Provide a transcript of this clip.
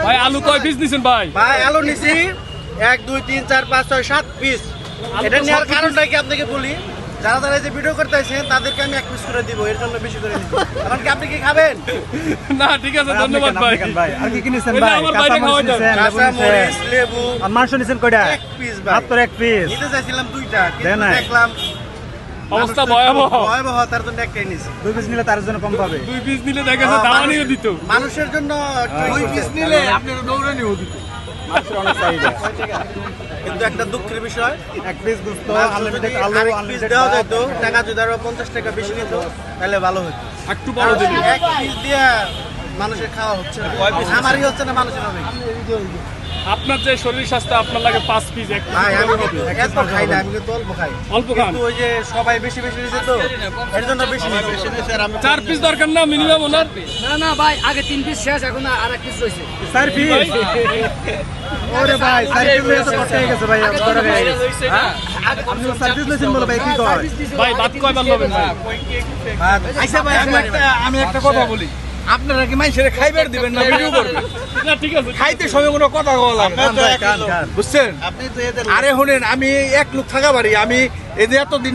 ভাই আলু কয় পিস নিছেন ভাই? ভাই আলু নিছি 1 2 3 4 5 6 7 পিস। এটা নেওয়ার কারণটা কি আপনাকে বলি, যারা যারা যে ভিডিও করতে আছেন তাদেরকে আমি 1 পিস করে দিব, এর জন্য বেশি করে নিব। কারণ কি আপনি কি খাবেন? না ঠিক আছে, ধন্যবাদ ভাই। আর কি কিনেছেন এটা ভাই? আমার বাইরে খাওয়া যায়। কাঁচা মরিচ, লেবু আর মাংস নিছেন কয়টা? 1 পিস ভাই। মাত্র 1 পিস। নিতে চাইছিলাম 2টা, দেন কিন্তু নাই। দেখলাম অবস্থা ভয়াবহ। ভয়াবহ, তার জন্য একটাই নিছি। 2 পিস নিলে তার জন্য কম পাবে। 2 পিস নিলে দেখা যাচ্ছে দাওয়ানিও দিত। মানুষের জন্য দুই পিস নিলে আপনার দৌড়ানিও দিত। মাংসের অনেক চাহিদা। কিন্তু একটা দুঃখের বিষয়, 1 পিস গোস্ত, মাংস আনলিমিটেড যদি আলু, আরেক পিস আনলিমিটেড দেওয়া ভাত। যেত, টাকা যদি আরো 50 টাকা বেশি নিত তাহলে ভালো হতো। একটু বড় দিবি। এক পিস দিয়ে মানুষের খাওয়া হচ্ছে না, আমারই হচ্ছে না, মানুষের হবে। আপনার যে শরীর স্বাস্থ্য আপনার লাগে 5 পিস এক ভাই আমি পিস কিন্তু এত খাই না, আমি কিন্তু অল্প খাই। অল্প খান। কিন্তু ওই যে সবাই বেশি বেশি নিছে তো, এর জন্য বেশি নিছে। 4 পিস দরকার না মিনিমাম ওনার? না না ভাই, আগে 3 পিস শেষ, এখন আর 1 পিস রয়েছে। 4 পিস। ওরে ভাই, 4 পিস লইয়া তো কষ্ট হয়ে গেছে ভাই, বড় ভাই। হ্যাঁ? আপনি 4 পিস লইছেন বলে ভাই কি কয়? ভাই ভাত কয়বার লবেন ভাই? আচ্ছা ভাই, আমি একটা কথা বলি, আপনারা কি মানুষের খাইবার দিবেন না ভিডিও করবেন? না ঠিক আছে। খাইতে সময় কোনো কথা বলা কান ভাই, কান, কান। বুঝছেন? আপনি তো এদের আরে শুনেন, আমি এক লোক থাকা পারি, আমি এই যে এতদিন